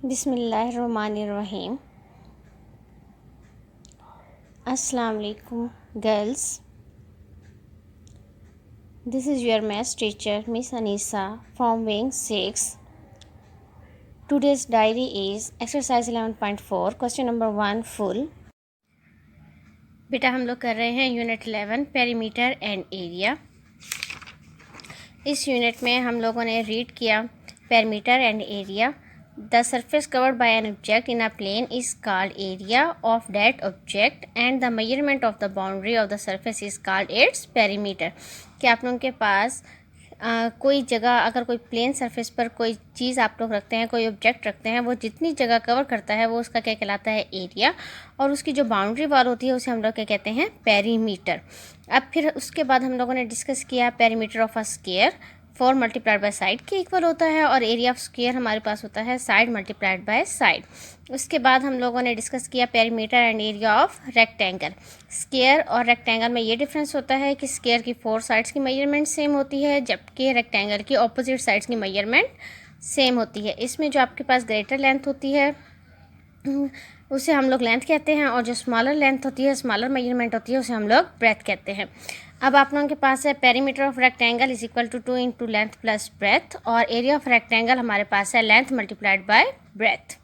बिस्मिल्लाहिर्रहमानिर्रहीम। अस्सलाम वालेकुम girls, this is your maths teacher miss Anisa from wing 6। Today's diary is exercise 11.4 question number 1 full. बेटा हम लोग कर रहे हैं यूनिट 11 पेरीमीटर एंड एरिया। इस यूनिट में हम लोगों ने रीड किया perimeter and area. The surface covered by an object in a plane is called area of that object and the measurement of the boundary of the surface is called its perimeter। कि आप लोगों के पास कोई जगह, अगर कोई plane surface पर कोई चीज़ आप लोग रखते हैं, कोई ऑब्जेक्ट रखते हैं, वो जितनी जगह कवर करता है वो उसका क्या कहलाता है, एरिया। और उसकी जो बाउंड्री वॉल होती है उसे हम लोग क्या कहते हैं, पेरीमीटर। अब फिर उसके बाद हम लोगों ने डिस्कस किया perimeter of a square 4 multiplied by side के इक्वल होता है और एरिया ऑफ स्क्वायर हमारे पास होता है साइड मल्टीप्लाइड बाय साइड। उसके बाद हम लोगों ने डिस्कस किया perimeter and area of rectangle. Square और रेक्टेंगल में ये डिफरेंस होता है कि स्क्वायर की 4 साइड्स की मेजरमेंट सेम होती है जबकि रेक्टेंगल की ऑपोजिट साइड्स की मेजरमेंट सेम होती है। इसमें जो आपके पास ग्रेटर लेंथ होती है उसे हम लोग लेंथ कहते हैं और जो स्मॉलर लेंथ होती है, स्मॉलर मेजरमेंट होती है, उसे हम लोग ब्रेथ कहते हैं। अब आप लोगों के पास है perimeter of rectangle is equal to 2 into length plus breadth और एरिया ऑफ रेक्टेंगल हमारे पास है लेंथ मल्टीप्लाइड बाय ब्रेथ।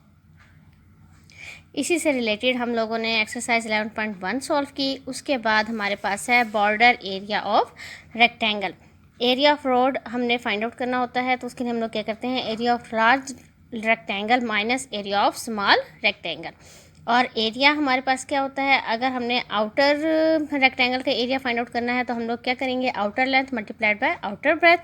इसी से रिलेटेड हम लोगों ने एक्सरसाइज 11.1 सॉल्व की। उसके बाद हमारे पास है border area of rectangle. Area of road हमने फाइंड आउट करना होता है, तो उसके लिए हम लोग क्या करते हैं, area of large rectangle minus area of small rectangle. और एरिया हमारे पास क्या होता है, अगर हमने आउटर रेक्टेंगल का एरिया फाइंड आउट करना है तो हम लोग क्या करेंगे, outer length multiplied by outer breadth.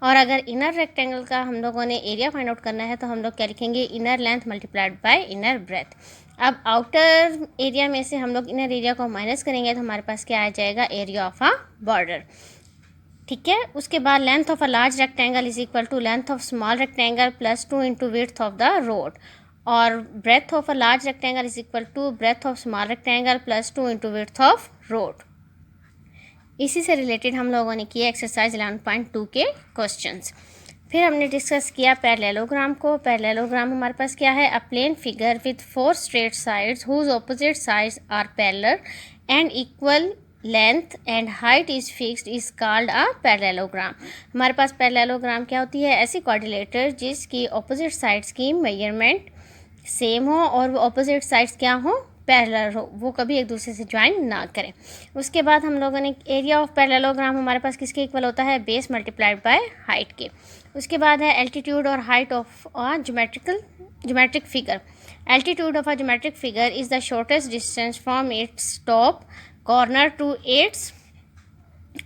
और अगर इनर रेक्टेंगल का हम लोगों ने एरिया फाइंड आउट करना है तो हम लोग क्या लिखेंगे, inner length multiplied by inner breadth. अब आउटर एरिया में से हम लोग इनर एरिया को माइनस करेंगे तो हमारे पास क्या आ जाएगा, एरिया ऑफ अ बॉर्डर। ठीक है। उसके बाद length of a large rectangle is equal to length of small rectangle plus 2 into width of the road और breadth of a large rectangle is equal to breadth of small rectangle plus 2 into width of road. इसी से related हम लोगों ने किया exercise 11.2 के questions. फिर हमने डिस्कस किया पैरेललोग्राम को। पैरेललोग्राम हमारे पास क्या है, a plane figure with 4 straight sides whose opposite sides are parallel and equal length and height is fixed is called a parallelogram. हमारे पास पैरेललोग्राम क्या होती है, ऐसी कोऑर्डिनेटर जिसकी ऑपोजिट साइड्स की मेजरमेंट सेम हो और वो ऑपोजिट साइड्स क्या हो, पैरेलल हो, वो कभी एक दूसरे से ज्वाइन ना करें। उसके बाद हम लोगों ने एरिया ऑफ पैरेललोग्राम हमारे पास किसके इक्वल होता है, बेस मल्टीप्लाइड बाय हाइट के। उसके बाद है एल्टीट्यूड और height of a geometric figure. Altitude of a geometric figure is the shortest distance from its top corner to its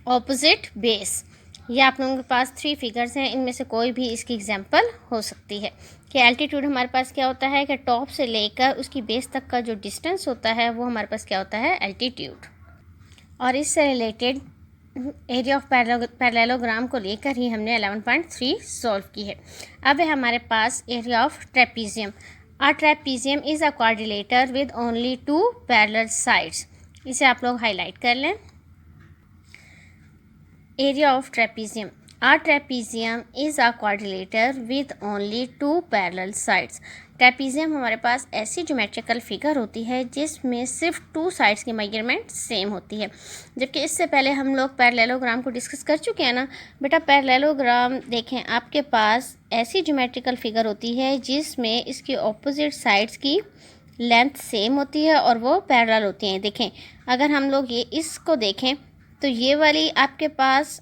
opposite base. ये आप लोगों के पास 3 फिगर्स हैं, इनमें से कोई भी इसकी एग्जांपल हो सकती है। कि एल्टीट्यूड हमारे पास क्या होता है कि टॉप से लेकर उसकी बेस तक का जो डिस्टेंस होता है वो हमारे पास क्या होता है, एल्टीट्यूड। और इससे रिलेटेड एरिया ऑफ पैरेललोग्राम को लेकर ही हमने 11.3 सॉल्व की है। अब है हमारे पास area of trapezium. A trapezium is a quadrilateral with only 2 parallel sides. इसे आप लोग हाईलाइट कर लें। Area of trapezium, a trapezium is a quadrilateral with only 2 parallel sides। Trapezium हमारे पास ऐसी ज्योमेट्रिकल फिगर होती है जिसमें सिर्फ 2 साइड्स की मेजरमेंट सेम होती है। जबकि इससे पहले हम लोग पैरेललोग्राम को डिस्कस कर चुके हैं ना बेटा। पैरेललोग्राम देखें, आपके पास ऐसी ज्योमेट्रिकल फिगर होती है जिसमें इसकी ऑपोजिट साइड्स की लेंथ सेम होती है और वो पैरेलल होती हैं। देखें, अगर हम लोग ये इसको देखें तो ये वाली आपके पास,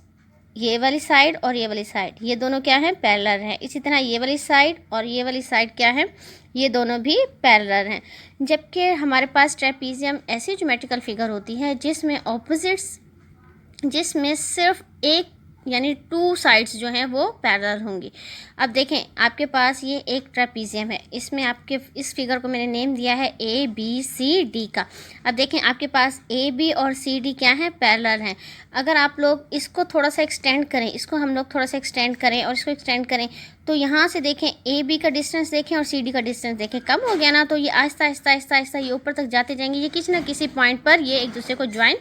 ये वाली साइड और ये वाली साइड, ये दोनों क्या हैं, पैरेलल हैं। इसी तरह ये वाली साइड और ये वाली साइड क्या है, ये दोनों भी पैरेलल हैं। जबकि हमारे पास ट्रेपीजियम ऐसी ज्योमेट्रिकल फिगर होती है जिसमें ऑपोजिट्स, जिसमें सिर्फ एक यानी 2 साइड्स जो हैं वो पैरेलल होंगी। अब देखें, आपके पास ये एक ट्रेपीजियम है, इसमें आपके इस फिगर को मैंने नेम दिया है ABCD का। अब देखें, आपके पास AB और CD क्या है, पैरेलल हैं। अगर आप लोग इसको थोड़ा सा एक्सटेंड करें, इसको हम लोग थोड़ा सा एक्सटेंड करें और इसको एक्सटेंड करें तो यहाँ से देखें ए बी का डिस्टेंस देखें और सी डी का डिस्टेंस देखें, कम हो गया ना, तो ये आहिस्ता आहिस्ता आहिस्ता आहिस्ता ये ऊपर तक जाते जाएंगे, ये किसी ना किसी पॉइंट पर ये एक दूसरे को ज्वाइन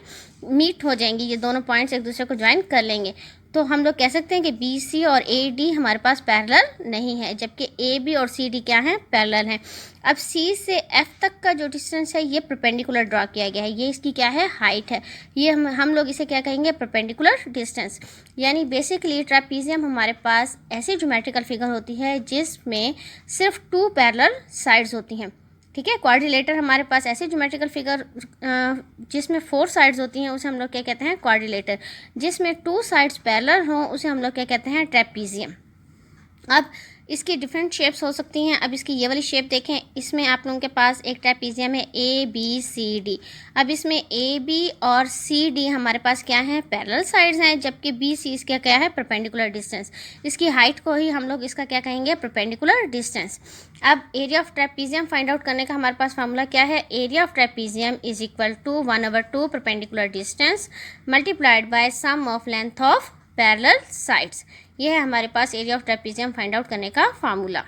मीट हो जाएंगी, ये दोनों पॉइंट्स एक दूसरे को ज्वाइन कर लेंगे। तो हम लोग कह सकते हैं कि बी सी और ए डी हमारे पास पैरेलल नहीं है, जबकि ए बी और सी डी क्या हैं, पैरेलल हैं। अब सी से एफ तक का जो डिस्टेंस है ये परपेंडिकुलर ड्रॉ किया गया है, ये इसकी क्या है, हाइट है। ये हम लोग इसे क्या कहेंगे, परपेंडिकुलर डिस्टेंस। यानी बेसिकली ट्रेपीजियम हमारे पास ऐसी ज्योमेट्रिकल फिगर होती है जिसमें सिर्फ 2 पैरेलल साइड्स होती हैं, ठीक है। क्वाड्रिलेटर हमारे पास ऐसे ज्योमेट्रिकल फिगर जिसमें 4 साइड्स होती हैं उसे हम लोग क्या कहते हैं, क्वाड्रिलेटर। जिसमें 2 साइड्स पैरेलल हों उसे हम लोग क्या कहते हैं, ट्रेपीजियम। अब इसकी डिफरेंट शेप्स हो सकती हैं। अब इसकी ये वाली शेप देखें, इसमें आप लोगों के पास एक ट्रेपीजियम है ए बी सी डी। अब इसमें ए बी और सी डी हमारे पास क्या है, पैरेलल साइड्स हैं, जबकि बी सी इसका क्या है, परपेंडिकुलर डिस्टेंस। इसकी हाइट को ही हम लोग इसका क्या कहेंगे, परपेंडिकुलर डिस्टेंस। अब area of trapezium find out करने का हमारे पास फार्मूला क्या है, area of trapezium is equal to 1/2 perpendicular distance multiplied by sum of length of parallel sides. ये है हमारे पास area of trapezium find out करने का फार्मूला।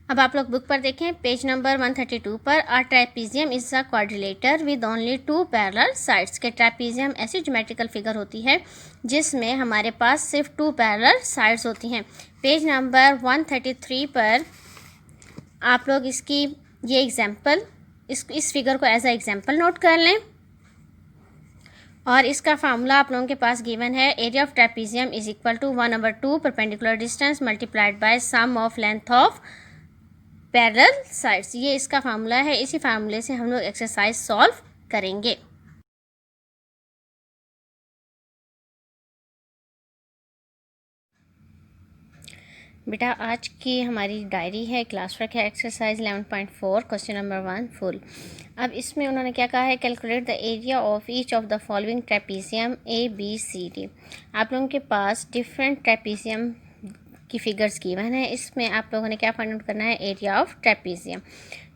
अब आप लोग बुक पर देखें पेज नंबर 132 पर, अ trapezium is a quadrilateral with only 2 parallel sides. के ट्रेपीजियम ऐसी ज्योमेट्रिकल फिगर होती है जिसमें हमारे पास सिर्फ 2 पैरेलल साइड्स होती हैं। पेज नंबर 133 पर आप लोग इसकी ये एग्जाम्पल, इस फिगर को एज अ एग्जाम्पल नोट कर लें। और इसका फार्मूला आप लोगों के पास गिवन है, area of trapezium is equal to 1/2 perpendicular distance multiplied by sum of length of parallel sides. ये इसका फार्मूला है, इसी फार्मूले से हम लोग एक्सरसाइज सॉल्व करेंगे। बेटा आज की हमारी डायरी है, क्लास वर्क है, एक्सरसाइज 11.4 क्वेश्चन नंबर 1 फुल। अब इसमें उन्होंने क्या कहा है, calculate the area of each of the following trapezium A B C D. आप लोगों के पास डिफरेंट ट्रेपीजियम की फिगर्स गिवन है, इसमें आप लोगों ने क्या फाइंड आउट करना है, एरिया ऑफ ट्रेपीजियम,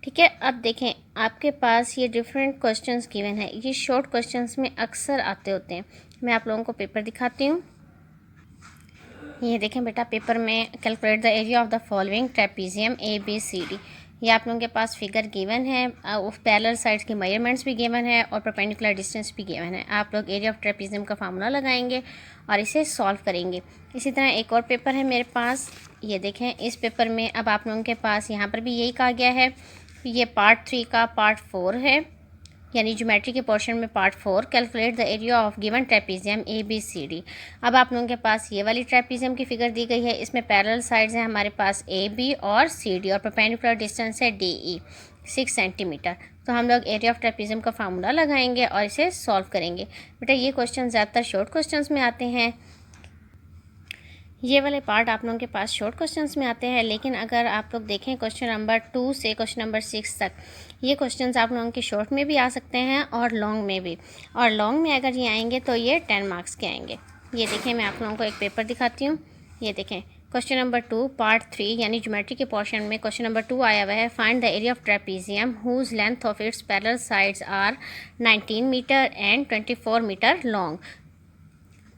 ठीक है। अब देखें आपके पास ये डिफरेंट क्वेश्चंस गिवन है, ये शॉर्ट क्वेश्चंस में अक्सर आते होते हैं। मैं आप लोगों को पेपर दिखाती हूँ। ये देखें बेटा पेपर में, calculate the area of the following trapezium A B C D. ये आप लोगों के पास फिगर गिवन है, पैरेलल साइड्स की मेजरमेंट्स भी गिवन है और परपेंडिकुलर डिस्टेंस भी गिवन है। आप लोग एरिया ऑफ ट्रेपीजियम का फार्मूला लगाएंगे और इसे सॉल्व करेंगे। इसी तरह एक और पेपर है मेरे पास, ये देखें इस पेपर में अब आप लोगों के पास यहाँ पर भी यही कहा गया है। ये पार्ट 3 का पार्ट 4 है, यानी ज्योमेट्री के पोर्शन में part 4, calculate the area of given trapezium A B C D. अब आप लोगों के पास ये वाली ट्रेपीजियम की फिगर दी गई है, इसमें पैरेलल साइड्स हैं हमारे पास ए बी और सी डी और परपेंडिकुलर डिस्टेंस है डी ई 6 सेंटीमीटर। तो हम लोग एरिया ऑफ ट्रेपीजियम का फार्मूला लगाएंगे और इसे सॉल्व करेंगे। बेटा ये क्वेश्चन ज़्यादातर शॉर्ट क्वेश्चन में आते हैं, ये वाले पार्ट आप लोगों के पास शॉर्ट क्वेश्चंस में आते हैं, लेकिन अगर आप लोग देखें क्वेश्चन नंबर 2 से क्वेश्चन नंबर 6 तक, ये क्वेश्चंस आप लोगों के शॉर्ट में भी आ सकते हैं और लॉन्ग में भी। और लॉन्ग में अगर ये आएंगे तो ये 10 मार्क्स के आएंगे। ये देखें मैं आप लोगों को एक पेपर दिखाती हूँ। ये देखें क्वेश्चन नंबर 2 पार्ट 3 यानी ज्योमेट्री के पोर्शन में क्वेश्चन नंबर 2 आया हुआ है, find the area of trapezium whose length of its parallel sides are 19 metre and 24 metre long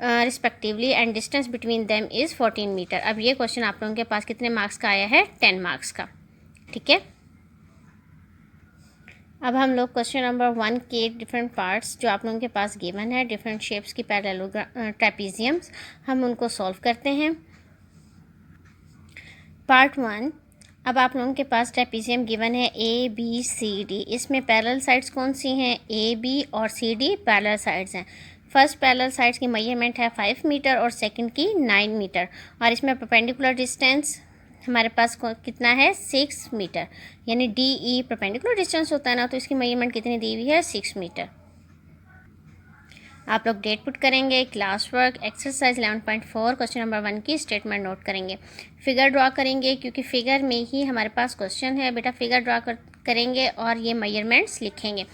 respectively and distance between them is 14 metre. अब ये क्वेश्चन आप लोगों के पास कितने मार्क्स का आया है, 10 मार्क्स का, ठीक है। अब हम लोग क्वेश्चन नंबर 1 के डिफरेंट पार्ट्स जो आप लोगों के पास गिवन है, डिफरेंट शेप्स की पैरेलल ट्रेपीजियम्स, हम उनको सॉल्व करते हैं। पार्ट 1, अब आप लोगों के पास ट्रेपीजियम गिवन है ए बी सी डी, इसमें पैरेलल साइड्स कौन सी हैं, ए बी और सी डी पैरेलल साइड्स हैं। फर्स्ट पैरेलल साइड्स की मेजरमेंट है 5 मीटर और सेकंड की 9 मीटर, और इसमें परपेंडिकुलर डिस्टेंस हमारे पास कितना है, 6 मीटर, यानी डी ई परपेंडिकुलर डिस्टेंस होता है ना, तो इसकी मेजरमेंट कितनी दी हुई है, 6 मीटर। आप लोग डेट पुट करेंगे, class work exercise 11.4 question number 1 की स्टेटमेंट नोट करेंगे, फिगर ड्रॉ करेंगे क्योंकि फिगर में ही हमारे पास क्वेश्चन है। बेटा फिगर ड्रॉ करेंगे और ये मेजरमेंट्स लिखेंगे।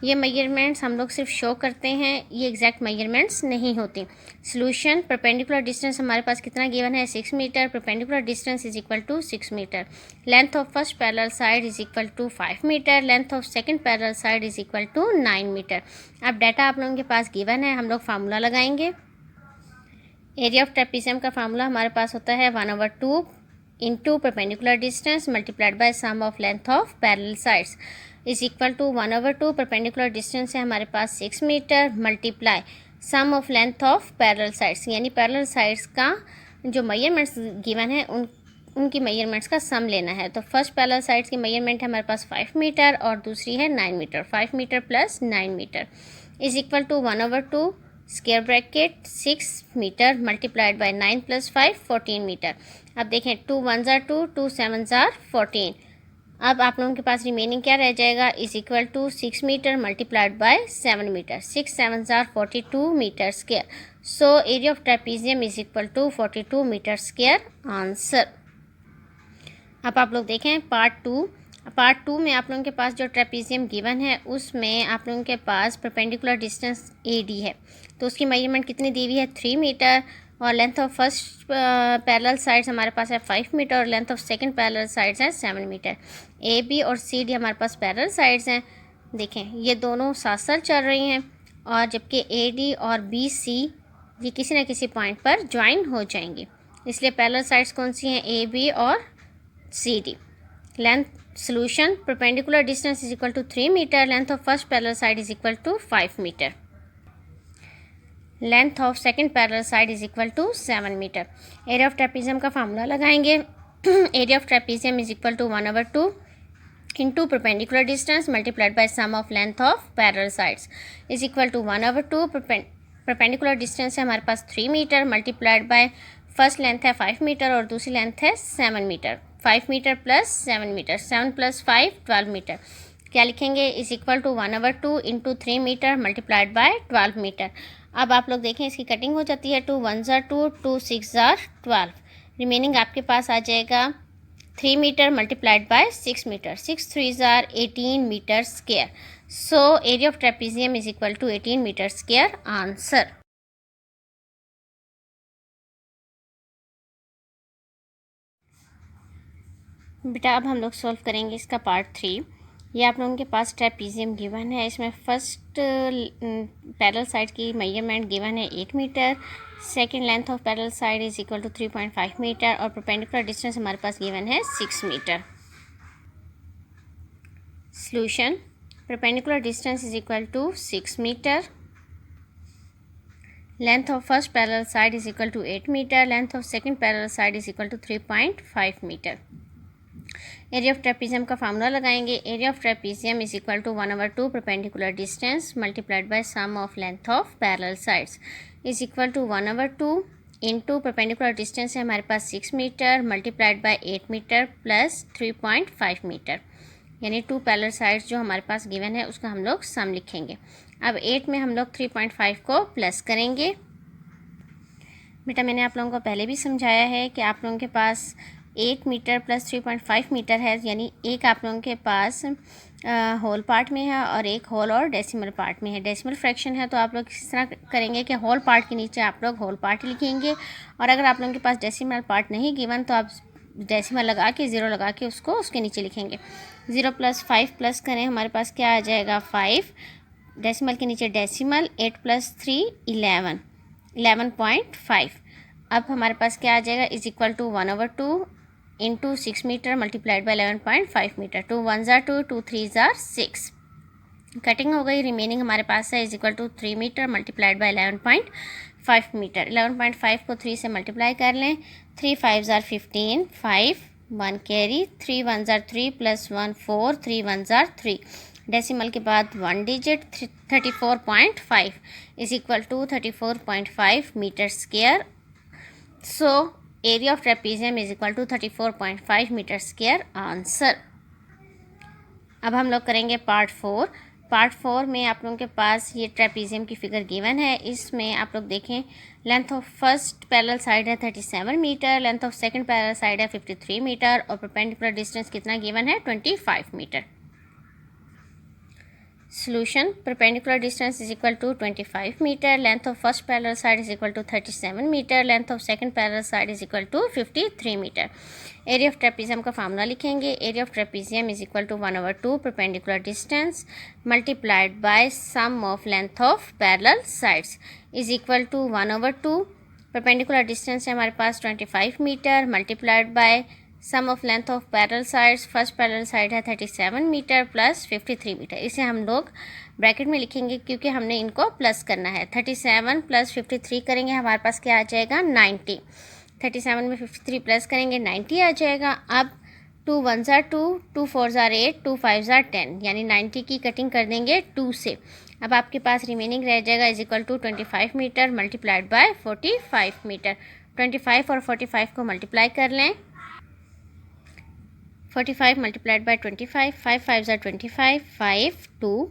ये मेजरमेंट्स हम लोग सिर्फ शो करते हैं, ये एग्जैक्ट मेजरमेंट्स नहीं होती। सॉल्यूशन, परपेंडिकुलर डिस्टेंस हमारे पास कितना गिवन है, 6 metre, perpendicular distance is equal to 6 metre, length of first parallel side is equal to 5 metre, length of second parallel side is equal to 9 metre. अब data आप लोगों के पास गिवन है, हम लोग फार्मूला लगाएंगे। एरिया ऑफ ट्रेपीजियम का फार्मूला हमारे पास होता है 1/2 into perpendicular distance multiplied by sum of length of parallel sides is equal to 1/2 perpendicular distance है हमारे पास 6 metre multiply sum of length of parallel sides, यानी पैरेलल साइड्स का जो मेजरमेंट्स गिवन है उनकी मेजरमेंट्स का सम लेना है। तो फर्स्ट पैरेलल साइड्स की मेजरमेंट है हमारे पास 5 मीटर और दूसरी है 9 metre. 5 metre plus 9 metre is equal to 1/2 square bracket 6 metre multiplied by 9 plus 5 14 metre. अब देखें 2 1 जार 2 2 7 जार 14। अब आप लोगों के पास रिमेनिंग क्या रह जाएगा is equal to 6 metre multiplied by 7 metre. 6 7 जार 42 metre square. So area of trapezium is equal to 42 metre square answer. अब आप लोग देखें पार्ट टू में आप लोगों के पास जो ट्रेपीजियम गिवन है उसमें आप लोगों के पास परपेंडिकुलर डिस्टेंस AD है, तो उसकी मेजरमेंट कितनी दी हुई है 3 मीटर और length of first parallel sides हमारे पास है 5 मीटर और length of second parallel sides है 7 मीटर। AB और CD हमारे पास पैरेलल साइड्स हैं। देखें ये दोनों साथ साथ चल रही हैं और जबकि AD और BC ये किसी न किसी पॉइंट पर ज्वाइन हो जाएंगी, इसलिए पैरेलल साइड्स कौन सी हैं AB और CD। Length solution perpendicular distance is equal to 3 meter, length of first parallel side is equal to 5 meter, length of second parallel side is equal to 7 meter। area of trapezium का formula लगाएंगे area of trapezium is equal to 1/2 into perpendicular distance multiplied by sum of length of parallel sides is equal to 1/2 perpendicular distance है हमारे पास 3 metre multiplied by first length है 5 metre और दूसरी length है 7 metre. 5 metre plus 7 metre, 7 plus 5 12 metre. क्या लिखेंगे is equal to 1/2 into 3 metre multiplied by 12 metre. अब आप लोग देखें इसकी कटिंग हो जाती है 2 1 जार 2 2 6 जार 12। रिमेनिंग आपके पास आ जाएगा 3 मीटर मल्टीप्लाइड बाय 6 मीटर। 6 3 जार 18 metre square. So area of trapezium is equal to 18 metre square answer. बेटा अब हम लोग सॉल्व करेंगे इसका पार्ट 3। ये आप लोगों के पास ट्रेपीजियम गिवन है, इसमें फर्स्ट पैरेलल साइड की मेजरमेंट गिवन है 8 metre, second length of parallel side is equal to 3.5 metre और परपेंडिकुलर डिस्टेंस हमारे पास गिवन है 6 metre. Solution perpendicular distance is equal to 6 metre, length of first parallel side is equal to 8 metre, length of second parallel side is equal to 3.5 metre. Area of trapezium का formula लगाएंगे area of trapezium is equal to 1/2 perpendicular distance multiplied by sum of length of parallel sides is equal to 1/2 into perpendicular distance है हमारे पास 6 metre multiplied by 8 metre plus 3.5 metre, यानी 2 parallel sides जो हमारे पास given है उसका हम लोग सम लिखेंगे। अब 8 में हम लोग 3.5 को प्लस करेंगे। बेटा मैंने आप लोगों को पहले भी समझाया है कि आप लोगों के पास 8 मीटर प्लस 3.5 मीटर है, यानी एक आप लोगों के पास होल पार्ट में है और एक होल और डेसिमल पार्ट में है। डेसिमल फ्रैक्शन है तो आप लोग इस तरह करेंगे कि होल पार्ट के नीचे आप लोग होल पार्ट लिखेंगे और अगर आप लोगों के पास डेसिमल पार्ट नहीं गिवन तो आप डेसिमल लगा के 0 लगा के उसको उसके नीचे लिखेंगे। 0 प्लस 5 प्लस करें हमारे पास क्या आ जाएगा 5, डेसिमल के नीचे डेसिमल, 8 प्लस 3 11, 11.5। अब हमारे पास क्या आ जाएगा is equal to 1/2 into 6 metre multiplied by 11.5 metre. 2 1 जार 2 2 3 जार 6। कटिंग हो गई, रिमेनिंग हमारे पास है is equal to 3 metre multiplied by 11.5 metre. 11.5 को 3 से मल्टीप्लाई कर लें, 3 5 जार 15, 5 1 कैरी, 3 1 जार 3 प्लस 1 4, 3 1 जार 3, डेसिमल के बाद 1 digit 34.5 is equal to 34.5 metre square. So area of trapezium is equal to 34.5 metre square answer. अब हम लोग करेंगे पार्ट 4। पार्ट 4 में आप लोगों के पास ये ट्रेपीजियम की फिगर गिवन है। इसमें आप लोग देखें length of first parallel side है 37 metre, length of second parallel side है 53 मीटर और परपेंडिकुलर डिस्टेंस कितना गिवन है 25 metre. Solution perpendicular distance is equal to 25 meter, length of first parallel side is equal to 37 meter, length of second parallel side is equal to 53 meter। Area of trapezium का formula लिखेंगे area of trapezium is equal to 1/2 perpendicular distance multiplied by sum of length of parallel sides is equal to 1/2 perpendicular distance है हमारे पास 25 metre multiplied by sum of length of parallel sides. First parallel side है 37 metre plus 53 metre. इसे हम लोग bracket में लिखेंगे क्योंकि हमने इनको प्लस करना है। 37 प्लस 53 करेंगे हमारे पास क्या आ जाएगा 90। 37 में 53 प्लस करेंगे 90 आ जाएगा। अब 2 1 ज़ार 2, 2 4 ज़ार 8, 2 5 ज़ार 10, यानी 90 की कटिंग कर देंगे 2 से। अब आपके पास रिमेनिंग रह जाएगा is equal to 25 metre multiplied by 45 metre. 25 और 45 को मल्टीप्लाई कर लें। 45 मल्टीप्लाइड बाय 25, 5 5 ज़ार 25, 5 2,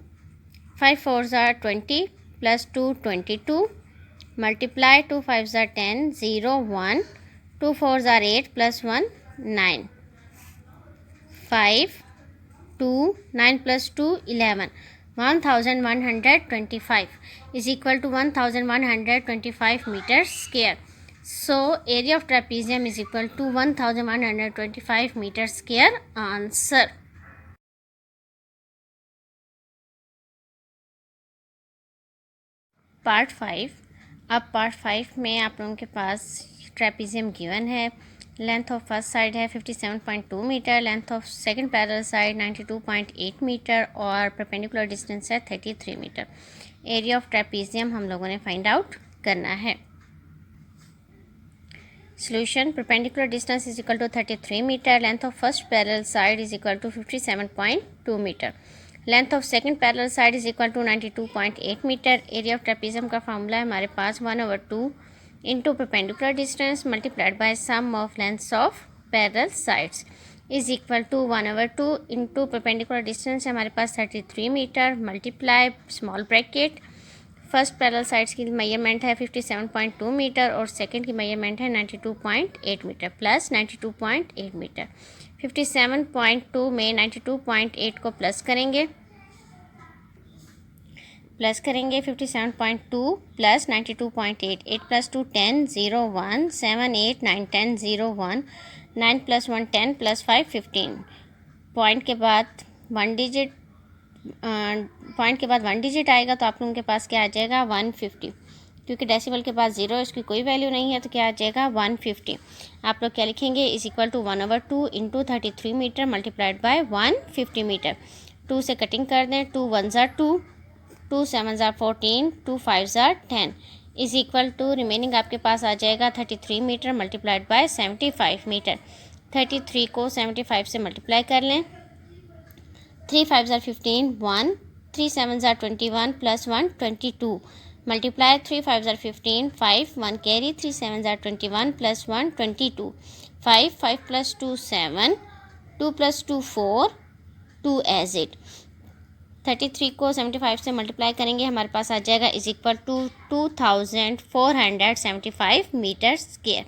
5 4 ज़ार 20 प्लस 2 22 मल्टीप्लाई 2 5 ज़ार 10 0 1, 2 4 ज़ार 8 plus 1 9, 5 2 9 plus 2 11, 1125 is equal to 1125 meters square. So area of trapezium is equal to 1125 meters square. Answer. Part 5। अब पार्ट 5 में आप लोगों के पास ट्रेपेजियम गिवन है। लेंथ ऑफ फर्स्ट साइड है 57.2 metre, length of second parallel side 92.8 metre और perpendicular distance है 33 मीटर। एरिया ऑफ ट्रेपेजियम हम लोगों ने फाइंड आउट करना है। Solution perpendicular distance is equal to 33 metre, length of first parallel side is equal to 57.2 metre, length of second parallel side is equal to 92.8 metre. Area of trapezium का formula है हमारे पास 1/2 into perpendicular distance multiplied by sum of lengths of parallel sides is equal to 1/2 into perpendicular distance है हमारे पास 33 metre multiply small bracket first parallel sides की measurement है 57.2 metre और सेकंड की मेजरमेंट है 92.8 मीटर प्लस 92.8 मीटर। 57.2 में 92.8 को प्लस करेंगे 57.2 plus 92.8, 8 plus 2 10 0 1 7 8 9 10 0 1 9 plus 1 10 plus 5 15। Point के बाद वन डिजिट आएगा तो आप लोगों के पास क्या आ जाएगा 150, क्योंकि डेसिमल के पास 0 इसकी कोई वैल्यू नहीं है तो क्या आ जाएगा 150। आप लोग क्या लिखेंगे is equal to 1/2 into 33 metre multiplied by 150 metre. 2 से कटिंग कर दें, 2 1 ज़ार 2, 2 7 ज़ार 14, 2 5 ज़ार 10 इज इक्वल टू रिमेनिंग आपके पास आ जाएगा 33 मीटर मल्टीप्लाइड बाय 75 मीटर। 33 को 75 से मल्टीप्लाई कर लें। 3 5 ज़ार 15 1, 3 7 ज़ार 21 प्लस 1 22 मल्टीप्लाई 3 5 ज़ार 15 5 1 कैरी 3 7 ज़ार 21 plus 1 22 5 5 plus 2 7 2 plus 2 4 2 as it. 33 को 75 से मल्टीप्लाई करेंगे हमारे पास आ जाएगा is equal to 2475 metre square.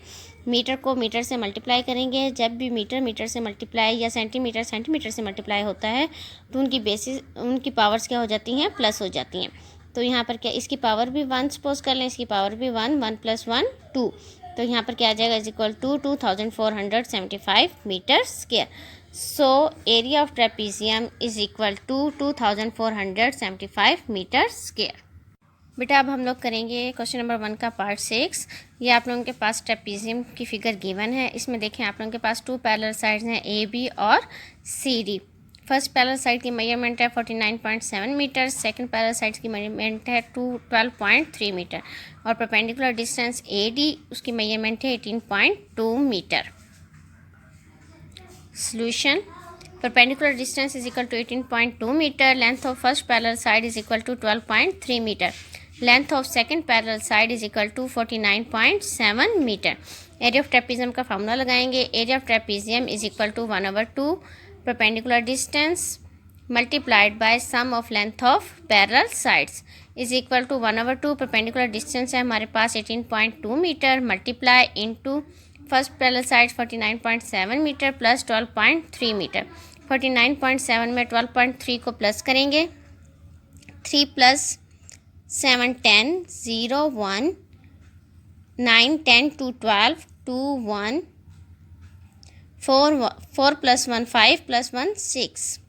Metre को मीटर से मल्टीप्लाई करेंगे। जब भी मीटर से मल्टीप्लाई या सेंटीमीटर से मल्टीप्लाई होता है तो उनकी पावर्स क्या हो जाती हैं प्लस हो जाती हैं। तो यहाँ पर क्या इसकी पावर भी 1 सपोज कर लें, इसकी पावर भी 1 1 प्लस 1 2, तो यहाँ पर क्या आ जाएगा is equal to 2475 metre square. So area of trapezium is equal to 2475 metre square. बेटा अब हम लोग करेंगे क्वेश्चन नंबर 1 का पार्ट 6। ये आप लोगों के पास ट्रेपेजियम की फिगर गिवन है। इसमें देखें आप लोगों के पास 2 पैरेलल साइड्स हैं ए बी और C D. First parallel side की मेजरमेंट है 49.7 मीटर, सेकंड पैरेलल साइड की मेजरमेंट है 12.3 मीटर और परपेंडिकुलर डिस्टेंस ए डी उसकी मेजरमेंट है 18.2 metre. Solution perpendicular distance is equal to 18.2 meter, length of first parallel side is equal to 12.3 meter, length of second parallel side is equal to 49.7 meter। area of trapezium का formula लगाएंगे। area of trapezium is equal to 1/2 perpendicular distance multiplied by sum of length of parallel sides is equal to 1/2 perpendicular distance है हमारे पास 18.2 metre multiply into first parallel side 49.7 metre plus 12.3 metre. 49.7 में 12.3 को plus करेंगे। 3 plus 7 10 0 1 9 10 2 12 2 1 4 plus 1 5 plus 1 6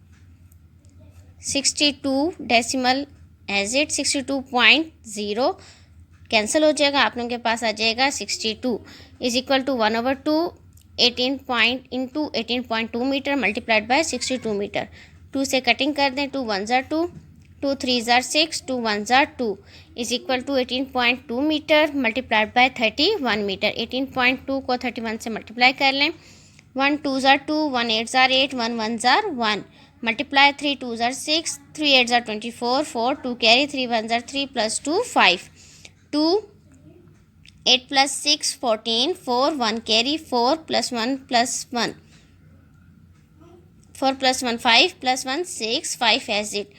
62 decimal as it 62.0 cancel हो जाएगा, आप लोगों के पास आ जाएगा 62 is equal to 1/2 18 point into 18.2 metre multiplied by 62 metre. 2 से कटिंग कर दें, 2 1 ज़ार 2, 2 3 ज़ार 6, 2 1 ज़ार 2 is equal to 18.2 metre multiplied by 31 metre. 18.2 को 31 से मल्टीप्लाई कर लें, 1 2 ज़ार 2, 1 8 ज़ार 8, 1 1 ज़ार 1 मल्टीप्लाई 3 2 ज़ार 6, 3 8 ज़ार 24, 4 2 कैरी 3 1 ज़ार 3 plus 2 5, 2 8 plus 6 14, 4 1 carry 4 plus 1 plus 1 4 plus 1 5 plus 1 6 5 as it.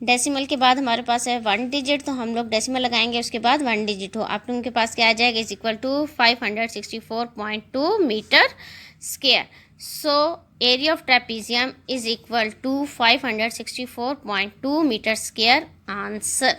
Decimal के बाद हमारे पास है 1 डिजिट, तो हम लोग डेसिमल लगाएंगे, उसके बाद 1 डिजिट हो, आप लोगों के पास क्या आ जाएगा is equal to 564.2 metre square. So area of trapezium is equal to 564.2 metre square answer.